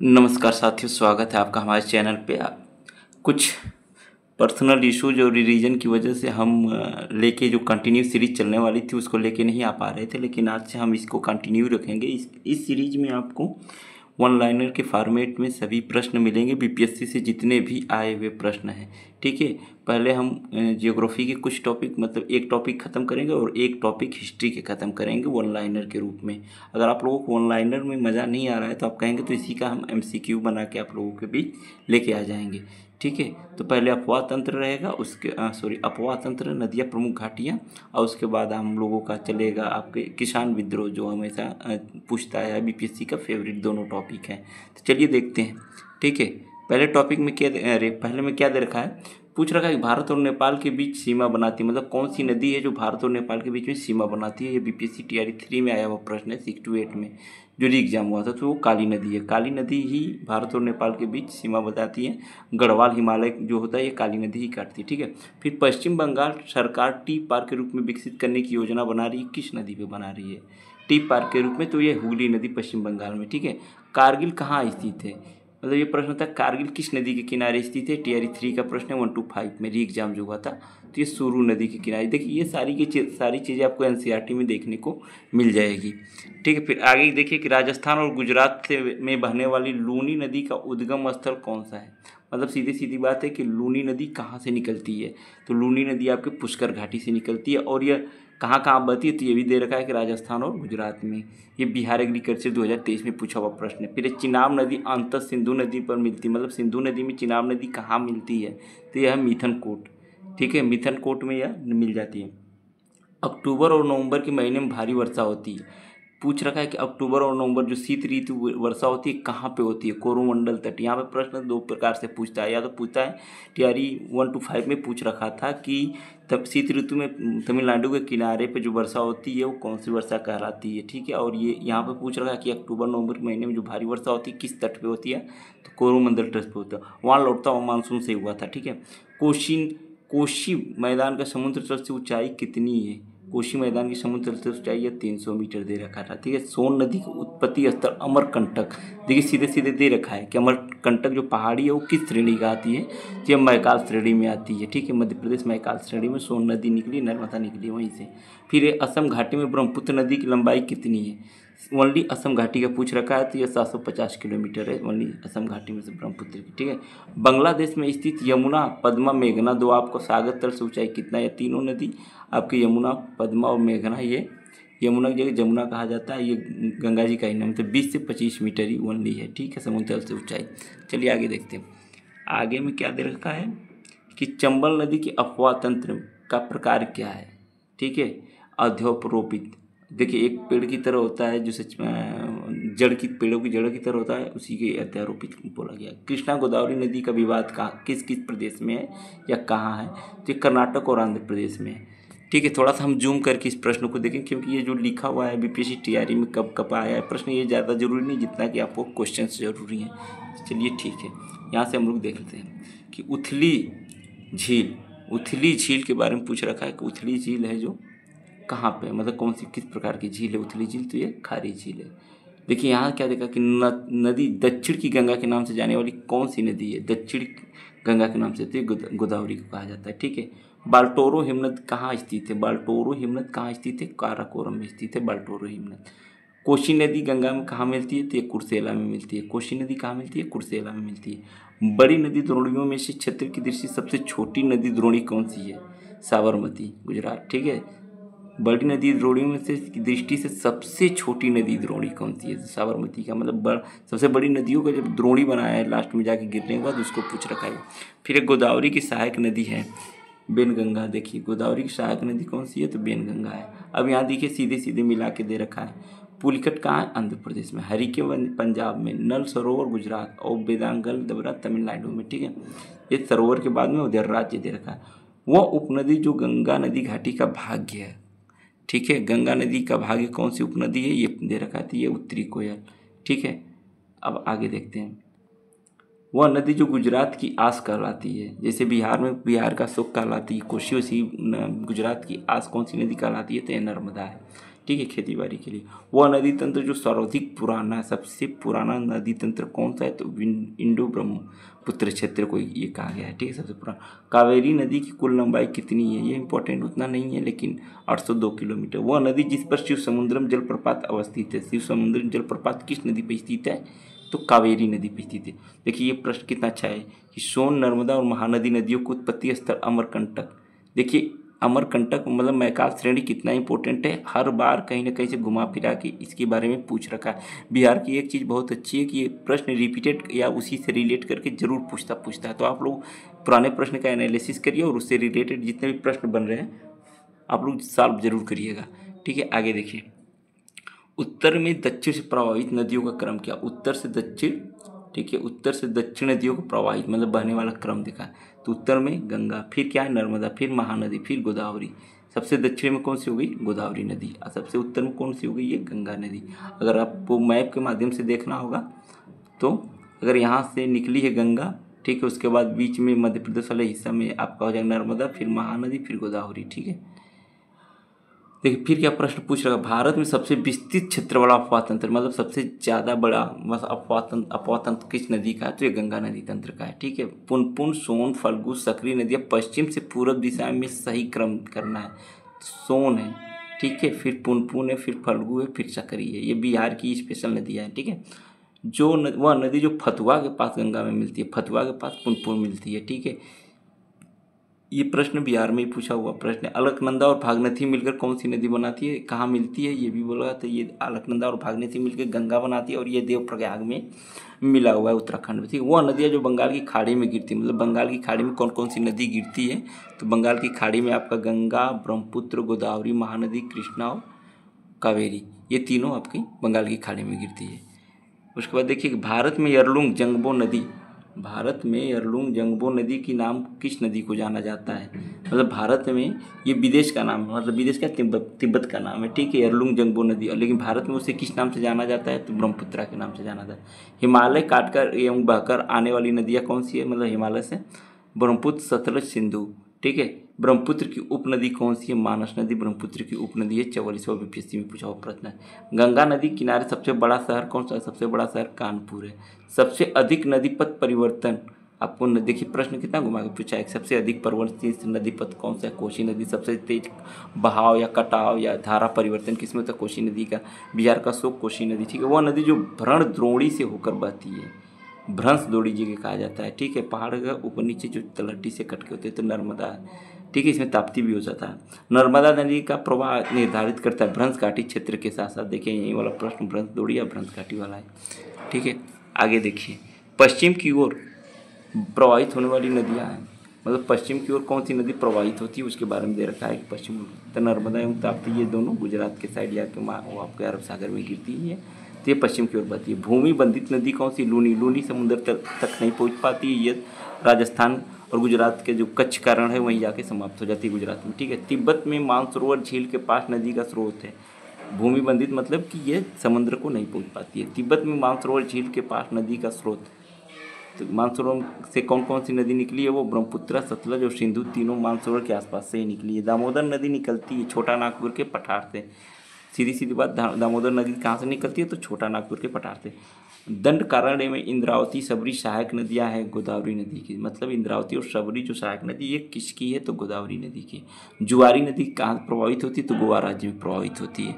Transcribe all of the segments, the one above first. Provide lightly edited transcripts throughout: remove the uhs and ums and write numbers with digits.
नमस्कार साथियों, स्वागत है आपका हमारे चैनल पे। कुछ पर्सनल इश्यूज और रिलीजन की वजह से हम लेके जो कंटिन्यू सीरीज चलने वाली थी उसको लेके नहीं आ पा रहे थे, लेकिन आज से हम इसको कंटिन्यू रखेंगे। इस सीरीज में आपको वन लाइनर के फॉर्मेट में सभी प्रश्न मिलेंगे, बीपीएससी से जितने भी आए हुए प्रश्न हैं। ठीक है, पहले हम जियोग्राफी के कुछ टॉपिक, मतलब एक टॉपिक ख़त्म करेंगे और एक टॉपिक हिस्ट्री के ख़त्म करेंगे वन लाइनर के रूप में। अगर आप लोगों को वन लाइनर में मज़ा नहीं आ रहा है तो आप कहेंगे तो इसी का हम एमसीक्यू बना के आप लोगों के बीच लेके आ जाएंगे। ठीक है, तो पहले अपवाह तंत्र रहेगा, उसके अपवाह तंत्र, नदियाँ, प्रमुख घाटियाँ, और उसके बाद हम लोगों का चलेगा आपके किसान विद्रोह, जो हमेशा पूछता है, बीपीएससी का फेवरेट दोनों टॉपिक हैं। तो चलिए देखते हैं। ठीक है, पहले टॉपिक में पहले में क्या दे रखा है, पूछ रखा है कि भारत और नेपाल के बीच सीमा बनाती है, मतलब कौन सी नदी है जो भारत और नेपाल के बीच में सीमा बनाती है। ये बीपीएससी टीआरई 3 में आया हुआ प्रश्न है, 6 to 8 में जो री एग्जाम हुआ था, तो वो काली नदी है। काली नदी ही भारत और नेपाल के बीच सीमा बताती है। गढ़वाल हिमालय जो होता है ये काली नदी ही काटती है। ठीक है, फिर पश्चिम बंगाल सरकार टी पार्क के रूप में विकसित करने की योजना बना रही है, किस नदी पे बना रही है टी पार्क के रूप में, तो ये हुगली नदी पश्चिम बंगाल में। ठीक है, कारगिल कहाँ स्थित है, मतलब ये प्रश्न था कारगिल किस नदी के किनारे स्थित है। टीआरई 3 का प्रश्न है 1 to 5 में री एग्जाम जो हुआ था, तो ये सुरू नदी के किनारे। देखिए ये सारी चीज़ें आपको एनसीईआरटी में देखने को मिल जाएगी। ठीक है, फिर आगे देखिए कि राजस्थान और गुजरात से में बहने वाली लूनी नदी का उद्गम स्थल कौन सा है। मतलब सीधी सीधी बात है कि लूनी नदी कहाँ से निकलती है, तो लूनी नदी आपके पुष्कर घाटी से निकलती है। और यह कहाँ कहाँ बहती है, तो ये भी दे रखा है कि राजस्थान और गुजरात में। ये बिहार एग्रीकल्चर 2023 में पूछा हुआ प्रश्न है। फिर ये चिनाब नदी अंतः सिंधु नदी पर मिलती है, मतलब सिंधु नदी में चिनाब नदी कहाँ मिलती है, तो यह है मिथनकोट। ठीक है, मिथनकोट में यह मिल जाती है। अक्टूबर और नवंबर के महीने में भारी वर्षा होती है। पूछ रखा है कि अक्टूबर और नवंबर जो शीत ऋतु वर्षा होती है कहाँ पे होती है, कोरोमंडल तट। यहाँ पे प्रश्न दो प्रकार से पूछता है, या तो पूछता है टीआरई 1 to 5 में पूछ रखा था कि तब शीत ऋतु में तमिलनाडु के किनारे पे जो वर्षा होती है वो कौन सी वर्षा कहलाती है। ठीक है, और ये यहाँ पे पूछ रखा है कि अक्टूबर नवंबर के महीने में जो भारी वर्षा होती है किस तट पे होती है, तो कोरोमंडल तट पे होता है, वहाँ लौटता हुआ मानसून से हुआ था। ठीक है, कोशी मैदान का समुद्र तल से ऊंचाई कितनी है। कोशी मैदान की समुद्र तल से ऊंचाई है 300 मीटर दे रखा था। ठीक है, सोन नदी का उत्पत्ति स्थल अमरकंटक, देखिए सीधे सीधे दे रखा है कि अमरकंटक जो पहाड़ी है वो किस श्रेणी का आती है, तो ये मैकाल श्रेणी में आती है। ठीक है, मध्य प्रदेश मैकाल श्रेणी में सोन नदी निकली, नर्मदा निकली वहीं से। फिर ये असम घाटी में ब्रह्मपुत्र नदी की लंबाई कितनी है, ओनली असम घाटी का पूछ रखा है, तो यह 750 किलोमीटर है ओनली असम घाटी में से ब्रह्मपुत्र की। ठीक है, बांग्लादेश में स्थित यमुना, पद्मा, मेघना दो आपको सागर तल से ऊंचाई कितना है, तीनों नदी आपकी यमुना, पद्मा और मेघना, ये यमुना की जगह जमुना कहा जाता है, ये गंगा जी का ही नाम, तो 20 से 25 मीटर ही ओनली है। ठीक है, समुद्र तल से ऊंचाई। चलिए आगे देखते हैं, आगे में क्या दे रखा है कि चंबल नदी के अपवाह तंत्र का प्रकार क्या है। ठीक है, अध्यारोपित, देखिए एक पेड़ की तरह होता है जो सच में जड़ की, पेड़ों की जड़ की तरह होता है, उसी के अध्यारोपित बोला गया। कृष्णा गोदावरी नदी का विवाद कहाँ, किस किस प्रदेश में है या कहाँ है, तो ये कर्नाटक और आंध्र प्रदेश में है। ठीक है, थोड़ा सा हम जूम करके इस प्रश्न को देखें, क्योंकि ये जो लिखा हुआ है बीपीएससी टीआरई में कब कब आया है प्रश्न, ये ज़्यादा जरूरी नहीं जितना कि आपको क्वेश्चन जरूरी हैं। चलिए ठीक है, यहाँ से हम लोग देख लेते हैं कि उथली झील के बारे में पूछ रखा है कि उथली झील है जो कहाँ पे, मतलब कौन सी किस प्रकार की झील है उथली झील, तो ये खारी झील है। देखिए यहाँ क्या देखा कि नदी दक्षिण की गंगा के नाम से जाने वाली कौन सी नदी है, दक्षिण गंगा के नाम से, तो ये गोदावरी को कहा जाता है। ठीक है, बाल्टोरो हिमनद कहाँ स्थित है, बाल्टोरो हिमनद कहाँ स्थित है, काराकोरम में स्थित है बाल्टोरो हिमनद। कोशी नदी गंगा में कहाँ मिलती है, तो ये कुर्सेला में मिलती है। कोशी नदी कहाँ मिलती है, कुर्सेला में मिलती है। बड़ी नदी द्रोणियों में से क्षेत्र की दृष्टि सबसे छोटी नदी द्रोणी कौन सी है, साबरमती, गुजरात। ठीक है, बड़ी नदी द्रोणियों में से दृष्टि से सबसे छोटी नदी द्रोणी कौन सी है, साबरमती का मतलब सबसे बड़ी नदियों का जब द्रोणी बनाया है लास्ट में जाके गिरने के बाद, उसको पूछ रखा है। फिर एक गोदावरी की सहायक नदी है बेनगंगा, देखिए गोदावरी की सहायक नदी कौन सी है, तो बेनगंगा है। अब यहाँ देखिए सीधे सीधे मिला के दे रखा है, पुलिकट कहाँ है, आंध्र प्रदेश में, हरिके पंजाब में, नल सरोवर गुजरात और वेदांगल दबरा तमिलनाडु में। ठीक है, ये सरोवर के बाद में उधर राज्य दे रखा है। वह उपनदी जो गंगा नदी घाटी का भाग्य है। ठीक है, गंगा नदी का भाग्य कौन सी उपनदी है, ये दे रखा है, ये उत्तरी कोयल। ठीक है, अब आगे देखते हैं, वह नदी जो गुजरात की आस कहलाती है, जैसे बिहार में बिहार का सुख कहलाती है कोशी, उसी गुजरात की आस कौन सी नदी कहलाती है, तो ये नर्मदा है। ठीक है, खेती बाड़ी के लिए। वह नदी तंत्र जो सर्वाधिक पुराना है, सबसे पुराना नदी तंत्र कौन सा है, तो इंडो ब्रह्मपुत्र क्षेत्र को ये कहा गया है, ठीक है, सबसे पुराना। कावेरी नदी की कुल लंबाई कितनी है, ये इंपॉर्टेंट उतना नहीं है लेकिन 802 किलोमीटर। वह नदी जिस पर शिव समुद्रम जलप्रपात अवस्थित है, शिव समुद्रम जलप्रपात किस नदी पर स्थित है, तो कावेरी नदी पर स्थित है। देखिए ये प्रश्न कितना अच्छा है कि सोन, नर्मदा और महानदी नदियों को उत्पत्ति स्थल अमरकंटक। देखिए अमरकंटक मतलब मैकाल श्रेणी कितना इंपॉर्टेंट है, हर बार कहीं ना कहीं से घुमा फिरा के इसके बारे में पूछ रखा है। बिहार की एक चीज़ बहुत अच्छी है कि ये प्रश्न रिपीटेड या उसी से रिलेट करके जरूर पूछता है। तो आप लोग पुराने प्रश्न का एनालिसिस करिए और उससे रिलेटेड जितने भी प्रश्न बन रहे हैं आप लोग सॉल्व जरूर करिएगा, ठीक है। आगे देखिए, उत्तर में दक्षिण से प्रभावित नदियों का क्रम क्या, उत्तर से दक्षिण, ठीक है, उत्तर से दक्षिण नदियों को प्रवाहित मतलब बहने वाला क्रम देखा है। तो उत्तर में गंगा, फिर क्या है नर्मदा, फिर महानदी, फिर गोदावरी। सबसे दक्षिण में कौन सी हो गई, गोदावरी नदी, और सबसे उत्तर में कौन सी हो गई, ये गंगा नदी। अगर आपको मैप के माध्यम से देखना होगा तो अगर यहाँ से निकली है गंगा, ठीक है, उसके बाद बीच में मध्य प्रदेश वाले हिस्सा में आपका हो जाएगा नर्मदा, फिर महानदी, फिर गोदावरी, ठीक है। देखिए फिर क्या प्रश्न पूछ रहा है, भारत में सबसे विस्तृत क्षेत्र वाला अपवाह तंत्र मतलब सबसे ज़्यादा बड़ा बस अपवाह तंत्र किस नदी का है, तो ये गंगा नदी तंत्र का है, ठीक है। पुनपुन, सोन, फल्गु, सकरी नदियाँ पश्चिम से पूर्व दिशा में सही क्रम करना है। सोन है, ठीक है, फिर पुनपुन है, फिर फल्गु है, फिर सकरी है। ये बिहार की स्पेशल नदियाँ हैं, ठीक है। वह नदी जो फतुहा के पास गंगा में मिलती है, फतुहा के पास पुनपुन मिलती है, ठीक है। ये प्रश्न बिहार में ही पूछा हुआ प्रश्न है। अलकनंदा और भागीरथी मिलकर कौन सी नदी बनाती है, कहाँ मिलती है, ये भी बोला। तो ये अलकनंदा और भागीरथी मिलकर गंगा बनाती है और ये देवप्रयाग में मिला हुआ है, उत्तराखंड में, ठीक है। वह नदियाँ जो बंगाल की खाड़ी में गिरती है, मतलब बंगाल की खाड़ी में कौन कौन सी नदी गिरती है, तो बंगाल की खाड़ी में आपका गंगा, ब्रह्मपुत्र, गोदावरी, महानदी, कृष्णा और कावेरी, ये तीनों आपकी बंगाल की खाड़ी में गिरती है। उसके बाद देखिए भारत में यरलुंग जंगबो नदी, भारत में यरलुंग जंगबो नदी की नाम किस नदी को जाना जाता है, मतलब भारत में ये विदेश का नाम है, मतलब विदेश का तिब्बत का नाम है, ठीक है, यरलुंग जंगबो नदी। और लेकिन भारत में उसे किस नाम से जाना जाता है, तो ब्रह्मपुत्रा के नाम से जाना जाता है। हिमालय काटकर एवं बहकर आने वाली नदियाँ कौन सी है, मतलब हिमालय से ब्रह्मपुत्र, सतलज, सिंधु, ठीक है। ब्रह्मपुत्र की उपनदी कौन सी है, मानस नदी ब्रह्मपुत्र की उपनदी है। 44वां बीपीएससी में पूछा हुआ प्रश्न है। गंगा नदी किनारे सबसे बड़ा शहर कौन सा है, सबसे बड़ा शहर कानपुर है। सबसे अधिक नदी पथ परिवर्तन आपको देखिए प्रश्न कितना घुमा के पूछा है, सबसे अधिक परिवर्तित नदी पथ कौन सा है, कोसी नदी। सबसे तेज बहाव या कटाव या धारा परिवर्तन किसमें होता है, कोसी नदी का। बिहार का शोक कोसी नदी, ठीक है। वह नदी जो भ्रण द्रोणी से होकर बहती है, भ्रंश द्रोणी जी कहा जाता है, ठीक है। पहाड़ का ऊपर नीचे जो तलहटी से कट के होते हैं, तो नर्मदा है, ठीक है। इसमें ताप्ती भी हो जाता है। नर्मदा नदी का प्रवाह निर्धारित करता है भ्रंश घाटी क्षेत्र के साथ साथ। देखिए यही वाला प्रश्न भ्रंश द्रोणी या भ्रंश घाटी वाला है, ठीक है। आगे देखिए, पश्चिम की ओर प्रवाहित होने वाली नदियाँ हैं, मतलब पश्चिम की ओर कौन सी नदी प्रवाहित होती है उसके बारे में दे रखा है कि पश्चिम तो नर्मदा एवं ताप्ती, ये दोनों गुजरात के साइड जाके वो आपके अरब सागर में गिरती है, तो ये पश्चिम की ओर बहती है। भूमि बंधित नदी कौन सी, लूनी। लूनी समुद्र तक नहीं पहुँच पाती है, ये राजस्थान और गुजरात के जो कच्छ का रण है वहीं जाके समाप्त हो जाती है गुजरात में, ठीक है। तिब्बत में मानसरोवर झील के पास नदी का स्रोत है। भूमि बंधित मतलब कि ये समुद्र को नहीं पहुंच पाती है। तिब्बत में मानसरोवर झील के पास नदी का स्रोत, तो मानसरोवर से कौन कौन सी नदी निकली है, वो ब्रह्मपुत्र, सतलज और सिंधु, तीनों मानसरोवर के आसपास से ही निकली है। दामोदर नदी निकलती है छोटा नागपुर के पठार से, सीधी सीधी बात। दामोदर नदी कहाँ से निकलती है, तो छोटा नागपुर के पठार से। दंडकारण्य में इंद्रावती, शबरी सहायक नदियाँ हैं गोदावरी नदी की, मतलब इंद्रावती और शबरी जो सहायक नदी ये किसकी है, तो गोदावरी नदी की। जुआरी नदी कहाँ प्रभावित होती है, तो गोवा राज्य में प्रभावित होती है,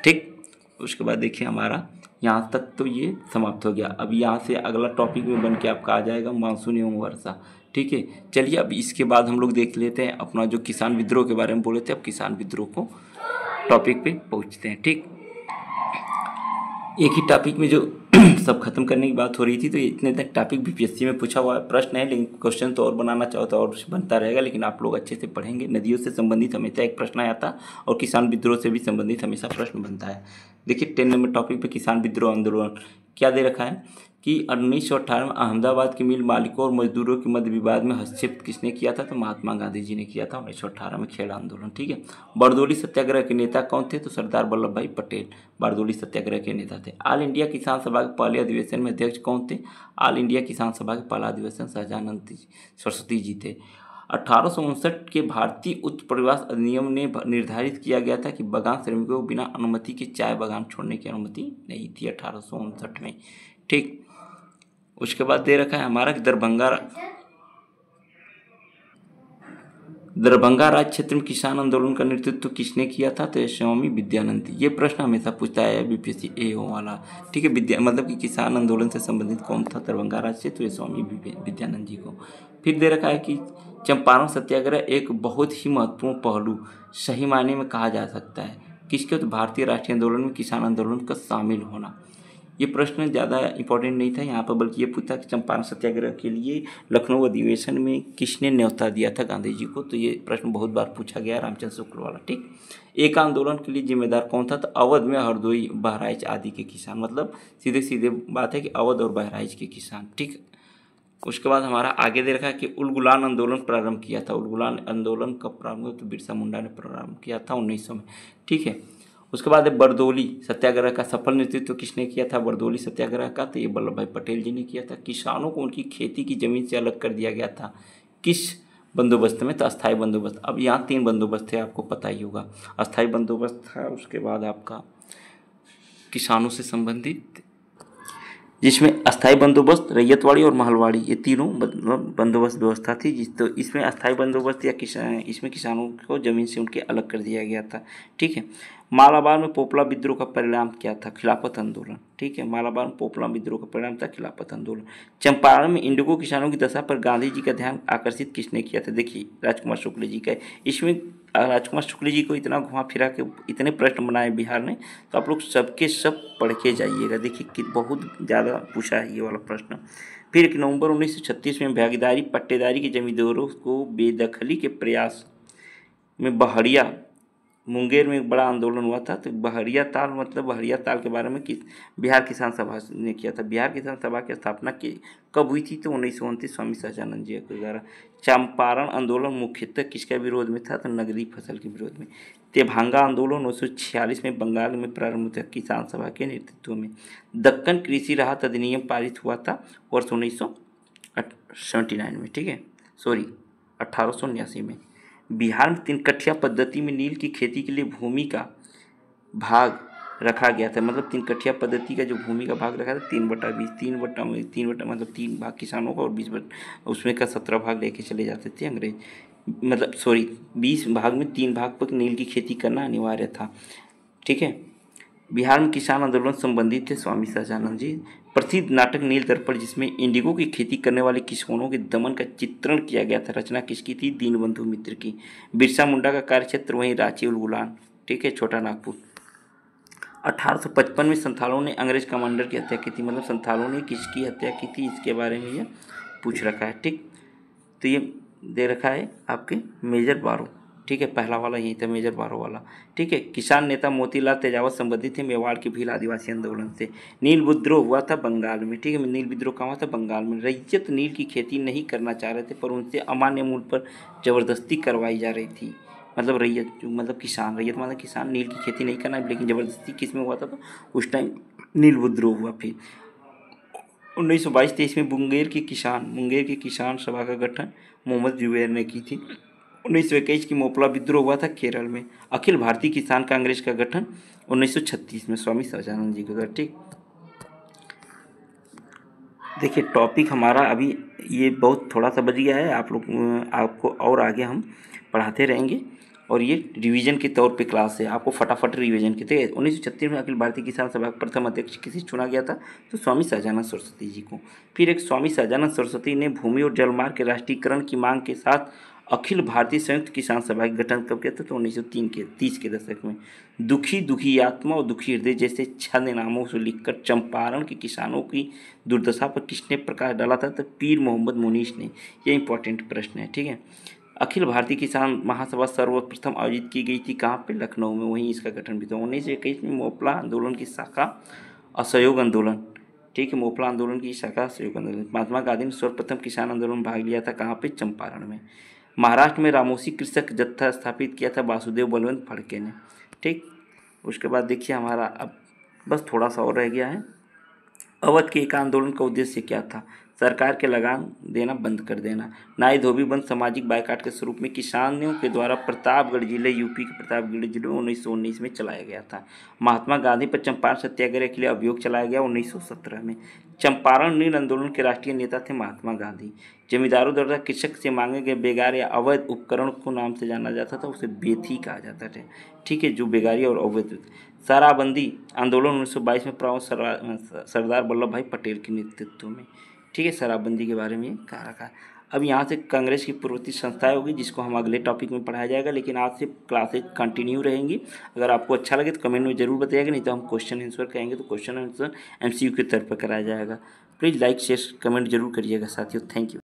ठीक। उसके बाद देखिए हमारा यहाँ तक तो ये समाप्त हो गया। अब यहाँ से अगला टॉपिक में बन के आपका आ जाएगा मानसून एवं वर्षा, ठीक है। चलिए अब इसके बाद हम लोग देख लेते हैं अपना जो किसान विद्रोह के बारे में बोले थे, अब किसान विद्रोह को टॉपिक पे पहुँचते हैं, ठीक। एक ही टॉपिक में जो सब खत्म करने की बात हो रही थी, तो इतने तक टॉपिक बीपीएससी में पूछा हुआ प्रश्न है, लेकिन क्वेश्चन तो और बनाना चाहो तो और बनता रहेगा, लेकिन आप लोग अच्छे से पढ़ेंगे। नदियों से संबंधित हमेशा एक प्रश्न आया था और किसान विद्रोह से भी संबंधित हमेशा प्रश्न बनता है। देखिए 10 नंबर टॉपिक पे किसान विद्रोह आंदोलन क्या दे रखा है कि 1918 में अहमदाबाद के मिल मालिकों और मजदूरों के मध्य विवाद में हस्तक्षेप किसने किया था, तो महात्मा गांधी जी ने किया था 1918 में खेड़ा आंदोलन, ठीक है। बारदोली सत्याग्रह के नेता कौन थे, तो सरदार वल्लभ भाई पटेल बारदोली सत्याग्रह के नेता थे। ऑल इंडिया किसान सभा के पहले अधिवेशन में अध्यक्ष कौन थे, ऑल इंडिया किसान सभा के पहला अधिवेशन सहजानंद सरस्वती जी थे। 1859 के भारतीय उत्प्रवास अधिनियम ने निर्धारित किया गया था कि बागान श्रमिकों को बिना अनुमति के चाय बागान छोड़ने की अनुमति नहीं थी 1859 में। ठीक, उसके बाद दे रखा है हमारा कि दरभंगा राज्य क्षेत्र में किसान आंदोलन का नेतृत्व किसने किया था? तो स्वामी विद्यानंद। ये प्रश्न हमेशा पूछता है बीपीएससी एओ वाला। ठीक है, मतलब कि किसान आंदोलन से संबंधित कौन था दरभंगा राज्य से? तो ये स्वामी विद्यानंद जी को। फिर दे रखा है कि चंपारण सत्याग्रह एक बहुत ही महत्वपूर्ण पहलू सही मायने में कहा जा सकता है किसके? तो भारतीय राष्ट्रीय आंदोलन में किसान आंदोलन का शामिल होना। ये प्रश्न ज़्यादा इंपॉर्टेंट नहीं था यहाँ पर, बल्कि ये पूछा कि चंपारण सत्याग्रह के लिए लखनऊ अधिवेशन में किसने न्योता दिया था गांधी जी को? तो ये प्रश्न बहुत बार पूछा गया, रामचंद्र शुक्ल वाला। ठीक, एक आंदोलन के लिए जिम्मेदार कौन था? तो अवध में हरदोई बहराइच आदि के किसान। मतलब सीधे सीधे बात है कि अवध और बहराइच के किसान। ठीक, उसके बाद हमारा आगे दे रखा है कि उलगुलान आंदोलन प्रारंभ किया था। उलगुलान आंदोलन कब प्रारंभ हुआ? तो बिरसा मुंडा ने प्रारंभ किया था 1900 में। ठीक है, उसके बाद बरदौली सत्याग्रह का सफल नेतृत्व किसने किया था? बरदौली सत्याग्रह का तो ये वल्लभ भाई पटेल जी ने किया था। किसानों को उनकी खेती की जमीन से अलग कर दिया गया था किस बंदोबस्त में? तो अस्थायी बंदोबस्त। अब यहाँ 3 बंदोबस्त थे, आपको पता ही होगा। अस्थायी बंदोबस्त था, उसके बाद आपका किसानों से संबंधित, जिसमें अस्थायी बंदोबस्त, रैयतवाड़ी और महलवाड़ी, ये तीनों बंदोबस्त व्यवस्था थी। तो इसमें अस्थायी बंदोबस्त या इसमें किसानों को जमीन से उनके अलग कर दिया गया था। ठीक है, मालाबार में पोपला विद्रोह का परिणाम क्या था? खिलाफत आंदोलन। ठीक है, मालाबार में पोपला विद्रोह का परिणाम था खिलाफत आंदोलन। चंपारण में इंडिगो किसानों की दशा पर गांधी जी का ध्यान आकर्षित किसने किया था? देखिए, राजकुमार शुक्ल जी का। इसमें राजकुमार शुक्ल जी को इतना घुमा फिरा के इतने प्रश्न बनाए बिहार ने, तो आप लोग सबके सब पढ़ के जाइएगा। देखिए कि बहुत ज़्यादा पूछा है ये वाला प्रश्न। फिर नवंबर 1936 में भागीदारी पट्टेदारी के जमींदारों को बेदखली के प्रयास में बहरिया मुंगेर में एक बड़ा आंदोलन हुआ था। तो बहरिया ताल, मतलब बहरिया ताल के बारे में बिहार किसान सभा ने किया था। बिहार किसान सभा की स्थापना कब हुई थी? तो 1929 स्वामी सहजानंद जी के द्वारा। चंपारण आंदोलन मुख्यतः किसके विरोध में था? तो नगदी फसल के विरोध में। तेभांगा आंदोलन 1946 में बंगाल में प्रारंभ हुआ किसान सभा के नेतृत्व में। दक्कन कृषि राहत अधिनियम पारित हुआ था वर्ष 1979 में। ठीक है, सॉरी 1879 में। बिहार में 3 कठिया पद्धति में नील की खेती के लिए भूमि का भाग रखा गया था। मतलब 3 कठिया पद्धति का जो भूमि का भाग रखा था 3/20, 3/3 मतलब 3 भाग किसानों का और 20 उसमें का 17 भाग लेके चले जाते थे अंग्रेज। मतलब सॉरी 20 भाग में 3 भाग पर नील की खेती करना अनिवार्य था। ठीक है, बिहार में किसान आंदोलन संबंधित थे स्वामी सहजानंद जी। प्रसिद्ध नाटक नील दर्पण, जिसमें इंडिगो की खेती करने वाले किसानों के दमन का चित्रण किया गया था, रचना किसकी थी? दीनबंधु मित्र की। बिरसा मुंडा का कार्यक्षेत्र वहीं रांची उलगुलान। ठीक है, छोटा नागपुर। 1855 में संथालों ने अंग्रेज कमांडर की हत्या की थी। मतलब संथालों ने किसकी हत्या की थी, इसके बारे में ये पूछ रखा है। ठीक, तो ये दे रखा है आपके मेजर बारो। ठीक है, पहला वाला यही था, मेजर बारो वाला। ठीक है, किसान नेता मोतीलाल तेजावत संबंधित थे मेवाड़ के भील आदिवासी आंदोलन से। नील विद्रोह हुआ था बंगाल में। ठीक है, नील विद्रोह कहाँ हुआ था? बंगाल में। रैयत नील की खेती नहीं करना चाह रहे थे, पर उनसे अमान्य मूल्य पर जबरदस्ती करवाई जा रही थी। मतलब रैयत मतलब किसान, रैयत मतलब किसान नील की खेती नहीं करना, लेकिन जबरदस्ती किस में हुआ था? तो उस टाइम नील विद्रोह हुआ। फिर 1922-23 में मुंगेर की किसान सभा का गठन मोहम्मद जुबैर ने की थी। 1921 की मोपला विद्रोह हुआ था केरल में। अखिल भारतीय किसान कांग्रेस का गठन 1936 में स्वामी सहजानंद जी के द्वारा। ठीक, देखिए टॉपिक हमारा अभी ये बहुत थोड़ा सा बच गया है। आप लोग आपको और आगे हम पढ़ाते रहेंगे, और ये रिवीजन के तौर पे क्लास है, आपको फटाफट रिवीजन के थे। 1936 में अखिल भारतीय किसान सभा का प्रथम अध्यक्ष किसे चुना गया था? तो स्वामी सहजानंद सरस्वती जी को। फिर एक स्वामी सहजानंद सरस्वती ने भूमि और जलमार्ग के राष्ट्रीयकरण की मांग के साथ अखिल भारतीय संयुक्त किसान सभा का गठन कब किया था? तो 1930 के दशक में। दुखी आत्मा और दुखी हृदय जैसे छंद नामों से लिखकर चंपारण के किसानों की दुर्दशा पर किसने प्रकाश डाला था? तो पीर मोहम्मद मुनीस ने। ये इंपॉर्टेंट प्रश्न है। ठीक है, अखिल भारतीय किसान महासभा सर्वप्रथम आयोजित की गई थी कहाँ पे? लखनऊ में। वहीं इसका गठन भी था। 1921 में मोपला आंदोलन की शाखा असहयोग आंदोलन। ठीक है, मोपला आंदोलन की शाखा असहयोग आंदोलन। महात्मा गांधी ने सर्वप्रथम किसान आंदोलन में भाग लिया था कहाँ पे? चंपारण में। महाराष्ट्र में रामोसी कृषक जत्था स्थापित किया था वासुदेव बलवंत फड़के ने। ठीक, उसके बाद देखिए हमारा अब बस थोड़ा सा और रह गया है। अवध के एक आंदोलन का उद्देश्य क्या था? सरकार के लगान देना बंद कर देना। नाई धोबी बंद सामाजिक बायकाट के स्वरूप में किसानों के द्वारा प्रतापगढ़ जिले यूपी के प्रतापगढ़ जिले 1919 में चलाया गया था। महात्मा गांधी पर चंपारण सत्याग्रह के लिए अभियोग चलाया गया 1917 में। चंपारण नील आंदोलन के राष्ट्रीय नेता थे महात्मा गांधी। जमींदारों द्वारा कृषक से मांगे गए बेगार या अवैध उपकरण को नाम से जाना जाता था, उसे बेथी कहा जाता था। ठीक है, जो बेगारी और अवैध। शराबबंदी आंदोलन 1922 में प्रमुख सरदार वल्लभ भाई पटेल के नेतृत्व में। ठीक है, शराबबंदी के बारे में कहा रखा। अब यहाँ से कांग्रेस की पूर्ववर्ती संस्थाएं होगी, जिसको हम अगले टॉपिक में पढ़ाया जाएगा, लेकिन आज से क्लासेज कंटिन्यू रहेंगी। अगर आपको अच्छा लगे तो कमेंट में जरूर बताइएगा, नहीं तो हम क्वेश्चन आंसर कहेंगे तो क्वेश्चन आंसर MCQ के तौर पर कराया जाएगा। प्लीज़ लाइक शेयर कमेंट जरूर करिएगा साथियों। Thank you.